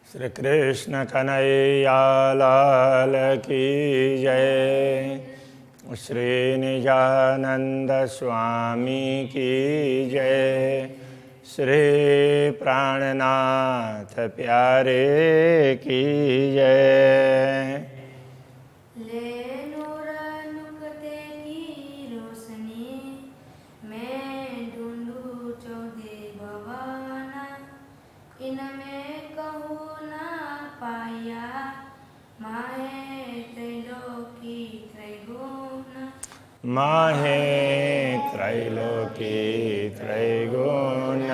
श्री कृष्ण कन्हैया लाल की जय। श्री निजानंद स्वामी की जय। श्री प्राणनाथ प्यारे की जय। माहे त्रैलोकी त्रैगुण।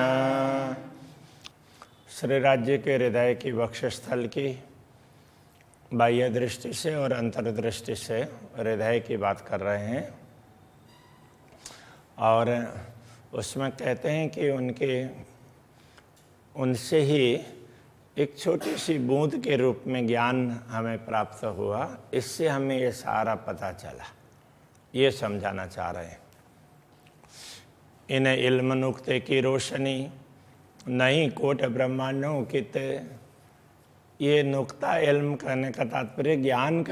श्री राज्य के हृदय की वक्षस्थल की बाह्य दृष्टि से और अंतर्दृष्टि से हृदय की बात कर रहे हैं। और उसमें कहते हैं कि उनसे ही एक छोटी सी बूंद के रूप में ज्ञान हमें प्राप्त हुआ। इससे हमें ये सारा पता चला, ये समझाना चाह रहे हैं। इन इल्म नुक्ते की रोशनी नहीं कोट ब्रह्मांडों कित। ये नुक्ता इल्म करने का तात्पर्य ज्ञान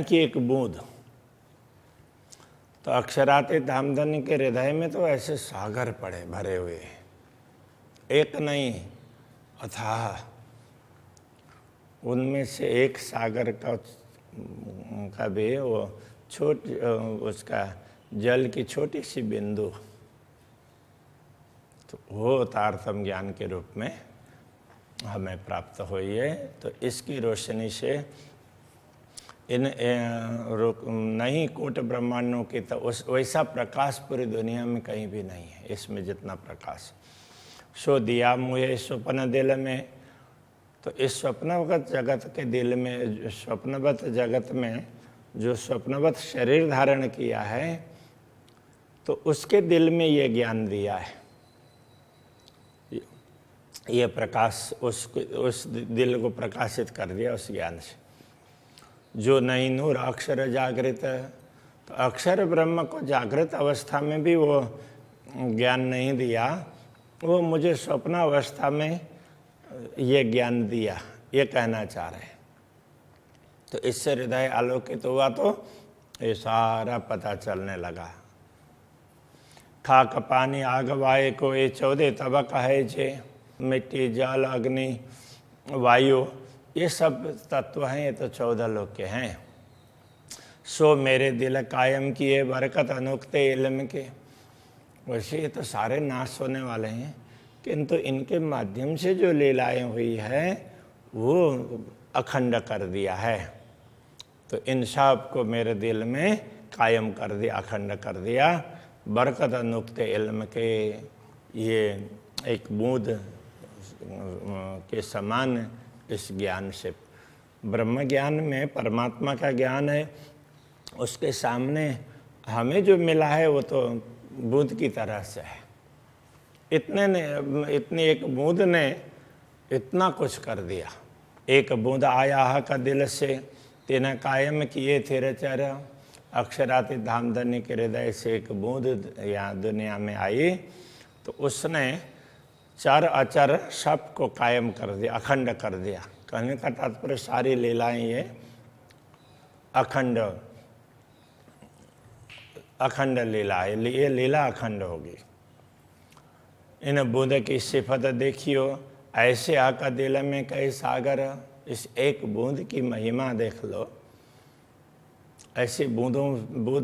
की एक बूंद। तो अक्षराते धामधनी के हृदय में तो ऐसे सागर पड़े भरे हुए, एक नहीं अथाह। उनमें से एक सागर का भी वो उसका जल की छोटी सी बिंदु, तो वो तारतम ज्ञान के रूप में हमें प्राप्त हुई है। तो इसकी रोशनी से नहीं कोट ब्रह्मांडों की तो वैसा प्रकाश पूरी दुनिया में कहीं भी नहीं है। इसमें जितना प्रकाश सो दिया मुझे स्वप्न दिल में। तो इस स्वप्नवत जगत के दिल में, स्वप्नवत जगत में जो स्वप्नवत शरीर धारण किया है, तो उसके दिल में ये ज्ञान दिया है। ये प्रकाश उस दिल को प्रकाशित कर दिया उस ज्ञान से। जो नहीं नूर अक्षर जागृत, तो अक्षर ब्रह्म को जागृत अवस्था में भी वो ज्ञान नहीं दिया, वो मुझे स्वप्न अवस्था में ये ज्ञान दिया, ये कहना चाह रहे हैं। तो इससे हृदय आलोकित हुआ, तो ये सारा पता चलने लगा। खाक पानी आग वायु को ये 14 तबक है जे। मिट्टी जल अग्नि वायु ये सब तत्व हैं, ये तो 14 लोक के हैं। सो मेरे दिल कायम किए बरकत अनुक्ते इल्म के। वैसे ये तो सारे नाश होने वाले हैं, किंतु इनके माध्यम से जो लीलाएं हुई है वो अखंड कर दिया है। तो इन सब को मेरे दिल में कायम कर दिया, अखंड कर दिया। बरकत नुक्ते इल्म के, ये एक बूंद के समान इस ज्ञान से, ब्रह्म ज्ञान में परमात्मा का ज्ञान है, उसके सामने हमें जो मिला है वो तो बूंद की तरह से है। इतनी एक बूंद ने इतना कुछ कर दिया। एक बूंद आया का दिल से तेना कायम किए थे रचर। अक्षराति धामधनी के हृदय से एक बूंद यहाँ दुनिया में आई, तो उसने चर अचर सब को कायम कर दिया, अखंड कर दिया। कहने का तात्पर्य सारी लीलाएं ये अखंड लीला है, ये लीला अखंड होगी। इन बूंद की सिफत देखियो, ऐसे आका दिल में कई सागर। इस एक बूंद की महिमा देख लो। ऐसे बूंद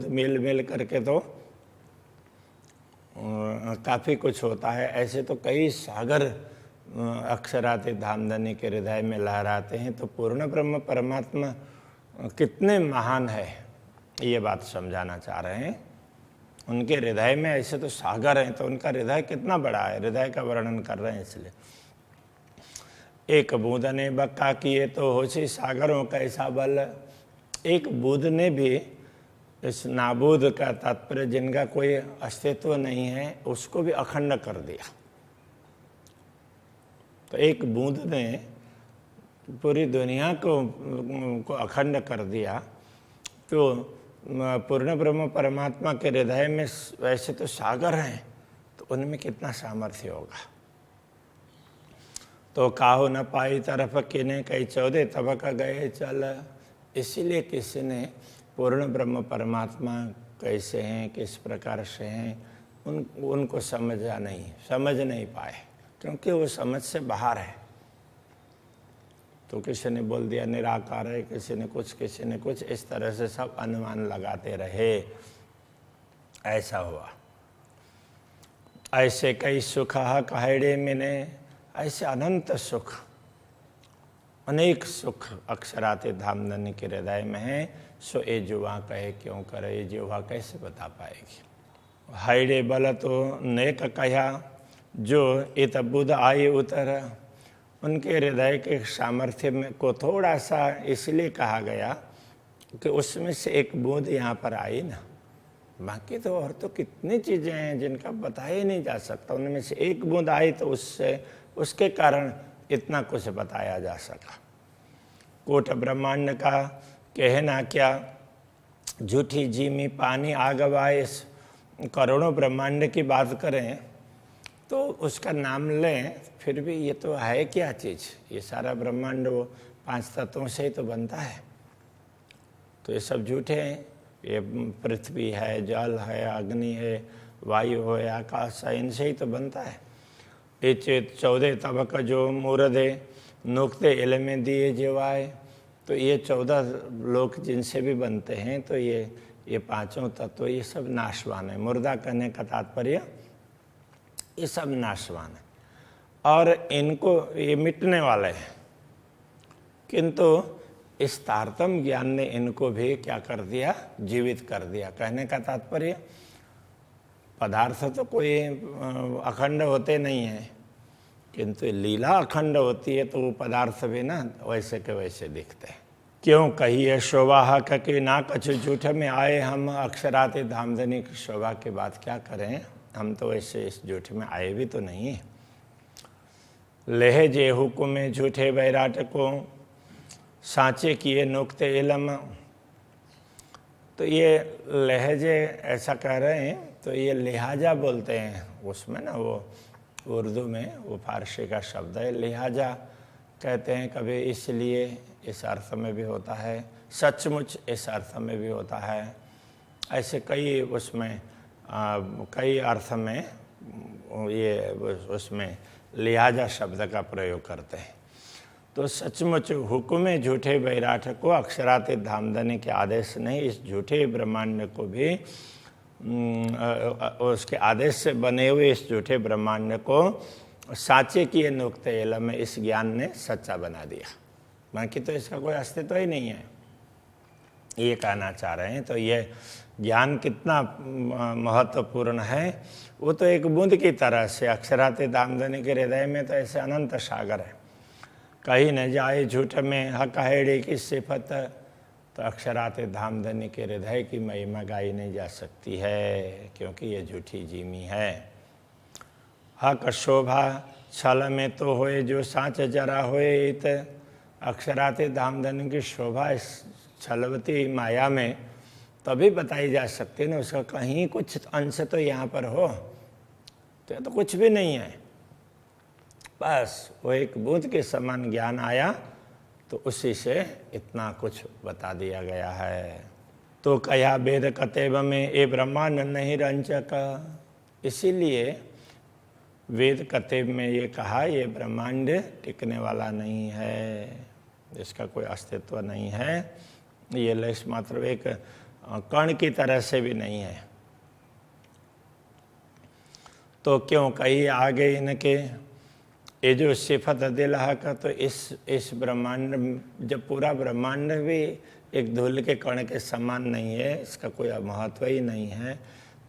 मिल करके तो काफ़ी कुछ होता है। ऐसे तो कई सागर अक्षराते धामधनी के हृदय में लहराते हैं। तो पूर्ण ब्रह्म परमात्मा कितने महान है, ये बात समझाना चाह रहे हैं। उनके हृदय में ऐसे तो सागर हैं, तो उनका हृदय कितना बड़ा है, हृदय का वर्णन कर रहे हैं। इसलिए एक बूंद ने बक्का किए तो होशी सागरों का ऐसा बल। एक बूंद ने भी, इस नाबूद का तात्पर्य जिनका कोई अस्तित्व नहीं है, उसको भी अखंड कर दिया। तो एक बूंद ने पूरी दुनिया को अखंड कर दिया। तो पूर्ण ब्रह्म परमात्मा के हृदय में वैसे तो सागर हैं, तो उनमें कितना सामर्थ्य होगा। तो काहू न पाई तरफ किने कई 14 तबक गए चल। इसीलिए किसी ने पूर्ण ब्रह्म परमात्मा कैसे हैं, किस प्रकार से हैं, उनको समझ नहीं पाए, क्योंकि वो समझ से बाहर है। तो किसी ने बोल दिया निराकार है, किसी ने कुछ, इस तरह से सब अनुमान लगाते रहे। ऐसा हुआ। ऐसे कई सुख कहेड़े मिने, ऐसे अनंत सुख, अनेक सुख अक्षराते धामधनी के हृदय में है। सो ये जुआ कहे क्यों करे, ये जुआ कैसे बता पाएगी। हाइडे बल तो नेक कहा, जो इत बुध आए उतर। उनके हृदय के सामर्थ्य में को थोड़ा सा इसलिए कहा गया कि उसमें से एक बूंद यहाँ पर आई ना, बाकी तो और तो कितनी चीज़ें हैं जिनका बताया ही नहीं जा सकता। उनमें से एक बूंद आई तो उसके कारण इतना कुछ बताया जा सका। कोट ब्रह्मांड का कहना क्या, झूठी जीमी पानी आगवाए। करोड़ों ब्रह्मांड की बात करें तो उसका नाम लें, फिर भी ये तो है क्या चीज़। ये सारा ब्रह्मांड वो 5 तत्वों से ही तो बनता है, तो ये सब झूठे हैं। ये पृथ्वी है, जल है, अग्नि है, वायु है, आकाश है, इनसे ही तो बनता है। ये 14 तबक जो मूर्धे नुक्ते इलमें दिए जीवाए। तो ये 14 लोक जिनसे भी बनते हैं, तो ये पांचों तत्व ये सब नाशवान है। मुर्दा कहने का तात्पर्य ये सब नाशवान है और इनको ये मिटने वाले हैं, किंतु इस तारतम्य ज्ञान ने इनको भी क्या कर दिया, जीवित कर दिया। कहने का तात्पर्य पदार्थ तो कोई अखंड होते नहीं हैं, किंतु लीला अखंड होती है, तो वो पदार्थ भी ना वैसे के वैसे दिखते हैं। क्यों कहिए शोभा कि ना कछु झूठ में आए हम। अक्षराते धामधनी की शोभा की बात क्या करें, हम तो वैसे इस झूठ में आए भी तो नहीं है। लेह जे हुक्म झूठे बैराट को, सांचे किए नुक्ते इलम। तो ये लहजे ऐसा कह रहे हैं, तो ये लिहाजा बोलते हैं उसमें ना, वो उर्दू में वो फारसी का शब्द है। लिहाजा कहते हैं कभी, इसलिए इस अर्थ में भी होता है, सचमुच इस अर्थ में भी होता है। ऐसे कई उसमें कई अर्थ में ये उसमें लिहाजा शब्द का प्रयोग करते हैं। तो सचमुच हुक्म झूठे बैराठ को अक्षराते धामधनी के आदेश नहीं, इस झूठे ब्रह्मांड को भी उसके आदेश से बने हुए इस झूठे ब्रह्मांड को साचे किए नुक्ते इलम में इस ज्ञान ने सच्चा बना दिया। बाकी तो इसका कोई अस्तित्व ही नहीं है, ये कहना चाह रहे हैं। तो ये ज्ञान कितना महत्वपूर्ण है, वो तो एक बूंद की तरह से अक्षराते धामधनी के हृदय में तो ऐसे अनंत सागर है। कहीं न जाए झूठ में हकहेड़े की सिफत। तो अक्षराते धामधनी के हृदय की महिमा गाई नहीं जा सकती है, क्योंकि ये झूठी जीमी है। हक शोभा छल में तो होए, जो सांच जरा होए इत। अक्षराते धामधनी की शोभा इस छलवती माया में तभी बताई जा सकती है ना, उसका कहीं कुछ अंश तो यहाँ पर हो, तो कुछ भी नहीं है। बस वो एक बूंद के समान ज्ञान आया, तो उसी से इतना कुछ बता दिया गया है। तो कया वेद कतेब में ए ब्रह्मांड नहीं रंचक। इसीलिए वेद कतेब में ये कहा, ये ब्रह्मांड टिकने वाला नहीं है, इसका कोई अस्तित्व नहीं है। ये लेश मात्र एक कण की तरह से भी नहीं है। तो क्यों कही आगे इनके ये जो सिफत दिलहा का, तो इस ब्रह्मांड, जब पूरा ब्रह्मांड भी एक धूल के कण के समान नहीं है, इसका कोई महत्व ही नहीं है,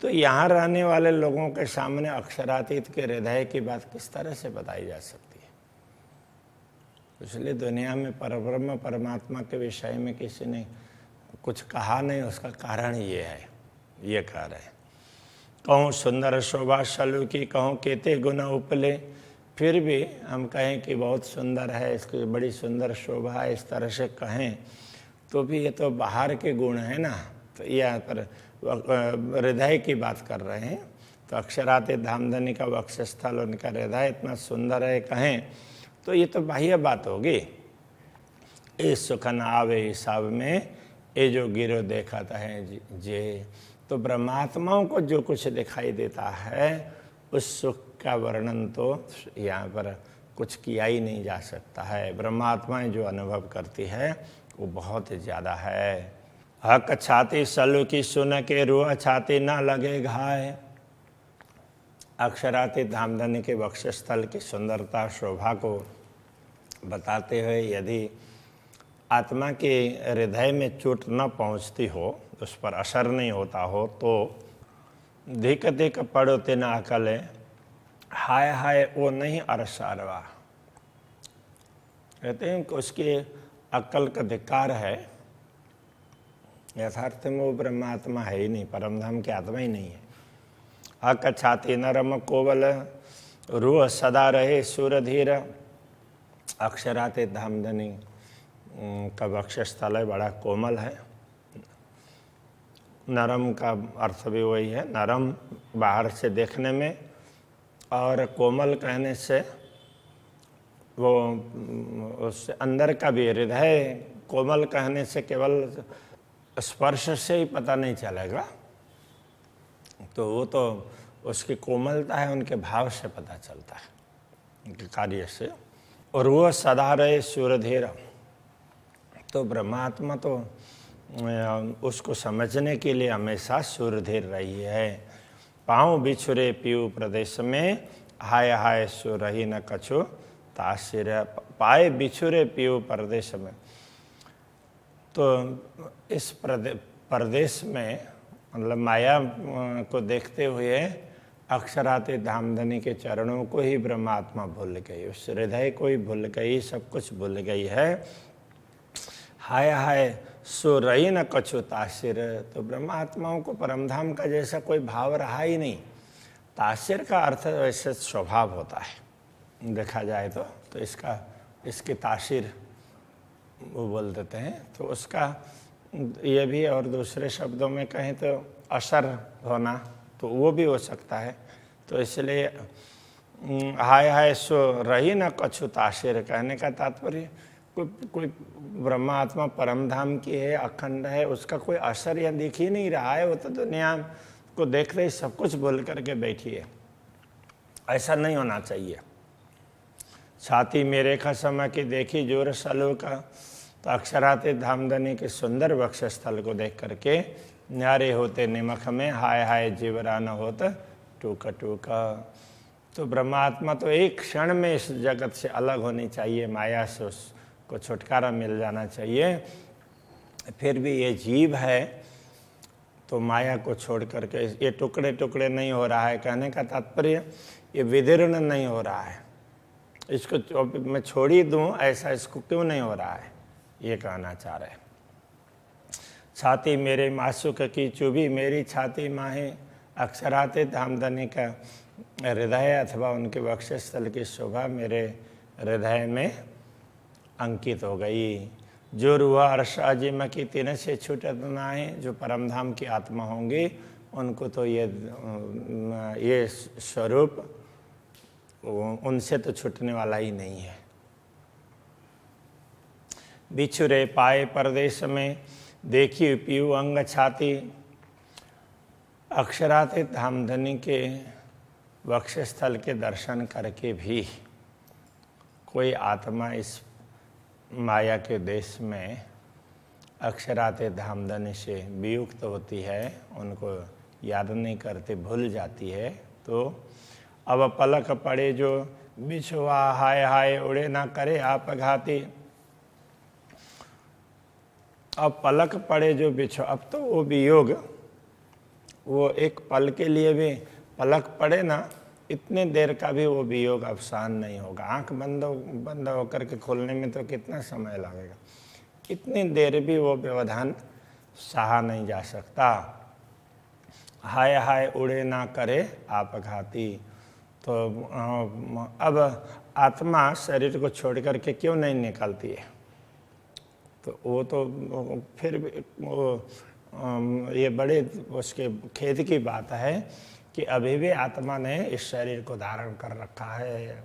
तो यहाँ रहने वाले लोगों के सामने अक्षरातीत के हृदय की बात किस तरह से बताई जा सकती है। इसलिए दुनिया में परब्रह्म परमात्मा के विषय में किसी ने कुछ कहा नहीं, उसका कारण ये है, ये कह रहे हैं। कहूँ सुंदर शोभा शलु की, कहूँ केते गुण उपले। फिर भी हम कहें कि बहुत सुंदर है, इसकी बड़ी सुंदर शोभा है, इस तरह से कहें, तो भी ये तो बाहर के गुण है ना। तो यहाँ पर हृदय की बात कर रहे हैं। तो अक्षराते धामधनी का वक्षस्थल, उनका हृदय इतना सुंदर है कहें, तो ये तो बाह्य बात होगी। इस सुख न आवे हिसाब में ये जो गिरो देखता है जे। तो ब्रह्मात्माओं को जो कुछ दिखाई देता है उस सुख का वर्णन तो यहाँ पर कुछ किया ही नहीं जा सकता है। ब्रह्मात्माएं जो अनुभव करती है वो बहुत ज़्यादा है। हक छाती सलु की सुन के रूह छाती न लगे घाय। अक्षरातीत धामधनी के वक्षस्थल की सुंदरता शोभा को बताते हुए यदि आत्मा के हृदय में चोट न पहुंचती हो, उस पर असर नहीं होता हो, तो धिक धिक पड़ो ते न अकले हाय हाय वो नहीं अरसारवा। कहते हैं कि उसकी अक्ल का धिक्कार है। यथार्थ में वो ब्रह्मात्मा है ही नहीं, परमधाम की आत्मा ही नहीं है। हक छाती नरम कोवल रूह सदा रहे सुरधीर। अक्षरातीत धामधनी का वक्षस्थल है, बड़ा कोमल है। नरम का अर्थ भी वही है, नरम बाहर से देखने में, और कोमल कहने से वो उससे अंदर का भी हृदय। कोमल कहने से केवल स्पर्श से ही पता नहीं चलेगा, तो वो तो उसकी कोमलता है उनके भाव से पता चलता है, उनके कार्य से। और वो सदा रहे सूरधीर। तो ब्रह्मात्मा तो उसको समझने के लिए हमेशा सूरधीर रही है। पाँव बिछुरे पीऊ प्रदेश में हाय हाय सो रही न कछु तासिर। पाए बिछुरे पीऊ प्रदेश में, तो इस प्रदेश में मतलब माया को देखते हुए अक्षरातीत धामधनी के चरणों को ही ब्रह्मात्मा भूल गई, उस हृदय को ही भूल गई, सब कुछ भूल गई है। हाय हाय सो रही न कछु तासिर। तो ब्रह्मात्माओं को परमधाम का जैसा कोई भाव रहा ही नहीं। तासिर का अर्थ वैसे स्वभाव होता है देखा जाए तो इसकी तासिर वो बोल देते हैं। तो उसका ये भी, और दूसरे शब्दों में कहें तो असर होना, तो वो भी हो सकता है। तो इसलिए हाय हाय सो रही न कछु तासिर कहने का तात्पर्य कोई ब्रह्मात्मा परमधाम की है, अखंड है, उसका कोई असर या दिख ही नहीं रहा है। वो तो दुनिया को देख रही सब कुछ बोल करके बैठी है। ऐसा नहीं होना चाहिए। छाती मेरे खसम की देखी जोर सलो का। तो अक्षरातीत धामधनी के सुंदर वक्षस्थल को देख करके न्यारे होते निमख में हाय हाय जीवरा न होत टूका टूका। तो ब्रह्मात्मा तो एक क्षण में इस जगत से अलग होनी चाहिए, माया से उसको छुटकारा मिल जाना चाहिए। फिर भी ये जीव है तो माया को छोड़ करके ये टुकड़े टुकड़े नहीं हो रहा है। कहने का तात्पर्य ये विदीर्ण नहीं हो रहा है, इसको मैं छोड़ ही दूँ ऐसा इसको क्यों नहीं हो रहा है, ये कहना चाह रहे हैं। छाती मेरे मासूक की चुभी मेरी छाती माहे। अक्षरातीत धामधनी का हृदय अथवा उनके वक्षस्थल की शोभा मेरे हृदय में अंकित हो गई। जो रूह अर्श अजिम की तीन से छूटत नाहे। जो परमधाम की आत्मा होंगी उनको तो ये स्वरूप उनसे तो छूटने वाला ही नहीं है। बिछुरे पाए परदेश में देखी पीऊ अंग छाती। अक्षरातीत धामधनी के वक्षस्थल के दर्शन करके भी कोई आत्मा इस माया के देश में अक्षरातीत धामधनी से वियुक्त होती है, उनको याद नहीं करते, भूल जाती है। तो अब पलक पड़े जो बिछुआ हाय हाय उड़े ना करे आप घाती। अब पलक पड़े जो बिछो, अब तो वो वियोग, वो एक पल के लिए भी पलक पड़े ना, इतने देर का भी वो वियोग अवसान नहीं होगा। आंख बंद होकर के खोलने में तो कितना समय लगेगा, इतनी देर भी वो व्यवधान सहा नहीं जा सकता। हाय हाय उड़े ना करे आप घाती। तो अब आत्मा शरीर को छोड़ करके क्यों नहीं निकलती है, तो वो तो फिर भी ये बड़े उसके खेद की बात है कि अभी भी आत्मा ने इस शरीर को धारण कर रखा है।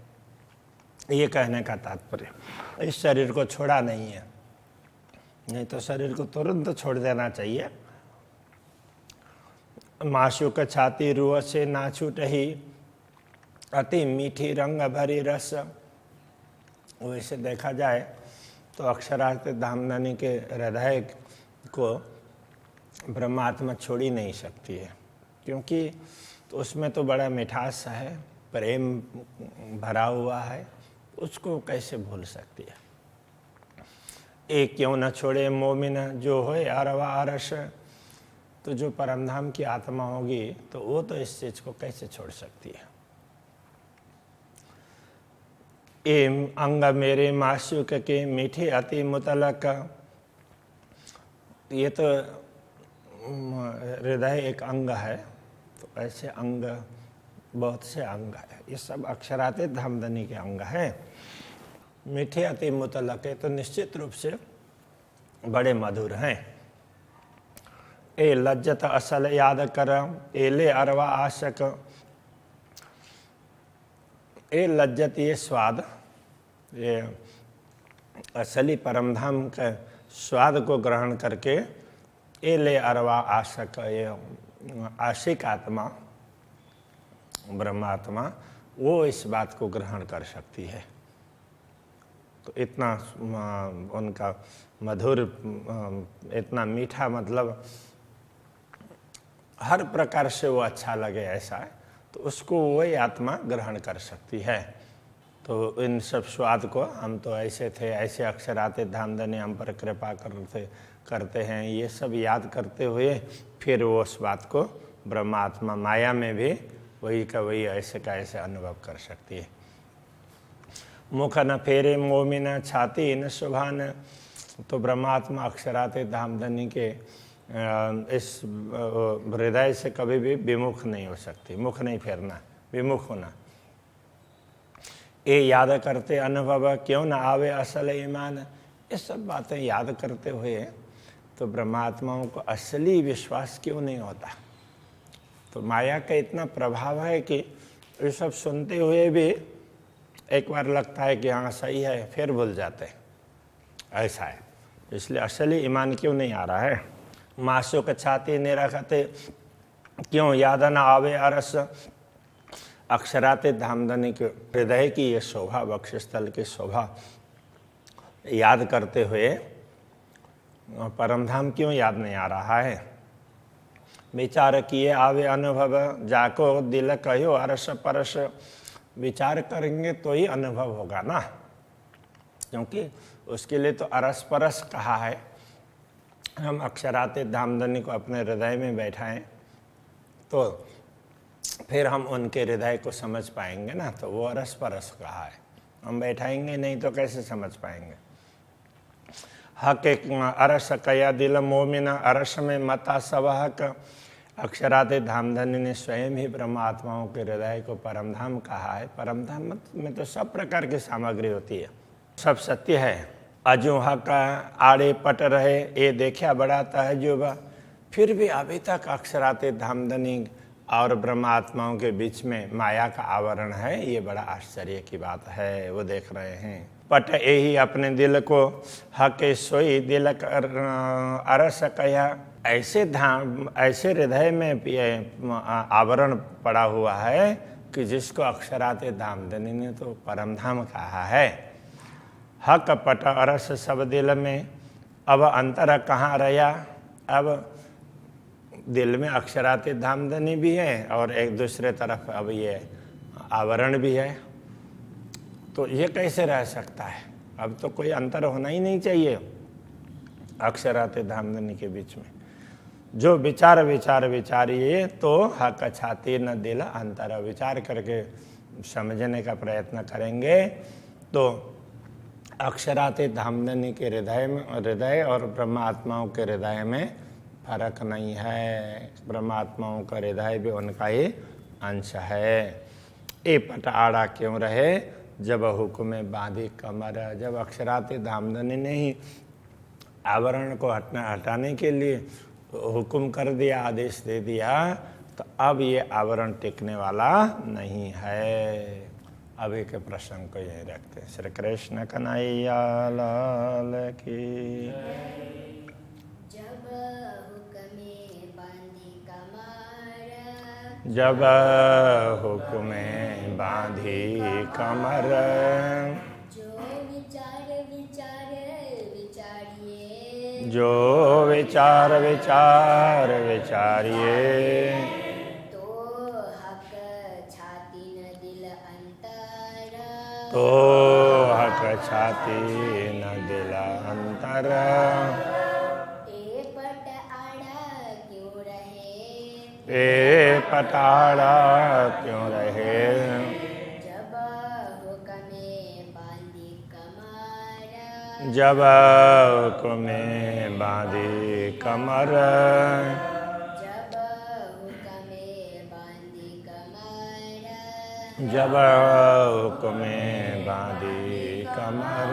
ये कहने का तात्पर्य। इस शरीर को छोड़ा नहीं है, नहीं तो शरीर को तुरंत छोड़ देना चाहिए। माशुक छाती रुआ से ना छूटही, अति मीठी रंग भरी रस। वैसे देखा जाए तो अक्षरार्थ धामधनी के हृदय को ब्रह्मात्मा छोड़ ही नहीं सकती है, क्योंकि तो उसमें तो बड़ा मिठास है, प्रेम भरा हुआ है, उसको कैसे भूल सकती है। एक क्यों न छोड़े मोमिन जो होए अरवा अरस। तो जो परमधाम की आत्मा होगी तो वो तो इस चीज को कैसे छोड़ सकती है। एम अंग मेरे मासूक के मीठे अति मुतलक। ये तो हृदय एक अंग है, तो ऐसे अंग बहुत से अंग है, ये सब अक्षरातीत धामधनी के अंग हैं। मीठे अति मुतलक है तो निश्चित रूप से बड़े मधुर हैं। ए लज्जत असल याद कर, एले अरवा आशक। ए लज्जत ये स्वाद, ये असली परमधाम के स्वाद को ग्रहण करके एले अरवा आशक, ये आशिक आत्मा ब्रह्मात्मा वो इस बात को ग्रहण कर सकती है। तो इतना उनका मधुर, इतना मीठा, मतलब हर प्रकार से वो अच्छा लगे ऐसा है, तो उसको वही आत्मा ग्रहण कर सकती है। तो इन सब स्वाद को हम तो ऐसे थे, ऐसे अक्षरातीत धामधनी हम पर कृपा करते हैं, ये सब याद करते हुए फिर वो उस बात को ब्रह्मात्मा माया में भी वही का वही ऐसे का ऐसे अनुभव कर सकती है। मुख न फेरे मोमिन छाती न शुभान। तो ब्रह्मात्मा अक्षरातीत धामधनी के इस हृदय से कभी भी विमुख नहीं हो सकती। मुख नहीं फेरना, विमुख होना। ये याद करते अनुभव क्यों न आवे असल ईमान। ये सब बातें याद करते हुए तो ब्रह्मात्माओं को असली विश्वास क्यों नहीं होता। तो माया का इतना प्रभाव है कि ये सब सुनते हुए भी एक बार लगता है कि हाँ सही है, फिर भूल जाते हैं, ऐसा है। इसलिए असली ईमान क्यों नहीं आ रहा है। मासूक छाती निरखते क्यों याद न आवे अरस। अक्षरातीत धामधनी के हृदय की ये शोभा, वक्षस्थल की शोभा याद करते हुए परमधाम क्यों याद नहीं आ रहा है। विचार किए आवे अनुभव, जाको दिल कहो अरस परस। विचार करेंगे तो ही अनुभव होगा ना, क्योंकि उसके लिए तो अरस परस कहा है। हम अक्षरातीत धामधनी को अपने हृदय में बैठाएं तो फिर हम उनके हृदय को समझ पाएंगे ना, तो वो अरस परस कहा है। हम बैठाएंगे नहीं तो कैसे समझ पाएंगे। हक एक अरस कया दिल मोमिन, अरस में मता सवहक। अक्षरातीत धामधनी ने स्वयं ही ब्रह्मात्माओं के हृदय को परमधाम कहा है। परमधाम में तो सब प्रकार की सामग्री होती है, सब सत्य है। अजूहा का आड़े पट रहे ये देखा बड़ा तहजुबा। फिर भी अभी तक अक्षरातीत धामधनी और ब्रह्मात्माओं के बीच में माया का आवरण है, ये बड़ा आश्चर्य की बात है। वो देख रहे हैं। पट यही अपने दिल को हक सोई दिल अरस कया। ऐसे हृदय में आवरण पड़ा हुआ है कि जिसको अक्षरातीत धामधनी ने तो परमधाम कहा है। हक पट अरस सब दिल में, अब अंतर कहाँ रहा। अब दिल में अक्षरातीत धामधनी भी है और एक दूसरे तरफ अब ये आवरण भी है, तो ये कैसे रह सकता है। अब तो कोई अंतर होना ही नहीं चाहिए अक्षरातीत धामधनी के बीच में। जो विचार विचारिए तो हक छाती न दिल अंतर। विचार करके समझने का प्रयत्न करेंगे तो अक्षरातीत धामधनी के हृदय और ब्रह्मात्माओं के हृदय में फर्क नहीं है। ब्रह्मात्माओं का हृदय भी उनका ही अंश है। ए पट आड़ा क्यों रहे जब हुक्म बांधी कमर। जब अक्षरातीत धामधनी ने ही आवरण को हटाने के लिए हुक्म कर दिया, आदेश दे दिया, तो अब ये आवरण टिकने वाला नहीं है। अभी के प्रसंग को यहीं रखते हैं। श्री कृष्ण कन्हैया लाल की। जब हुक्मे बांधी कमर, जब हुक्मे बांधी कमर, जो विचार विचारिए, जो विचार विचार विचारिए, तो हक छाती न दिल अंतर, तो हक छाती न दिल अंतर। ए पट आड़ा क्यों रहे, ए पटाड़ा क्यों रहे, जब हुक्मे बांधी कमर, जब हुक्मे बांधी कमर, जब हुक्मे बांधी कमर, जब हुक्मे बांधी कमर।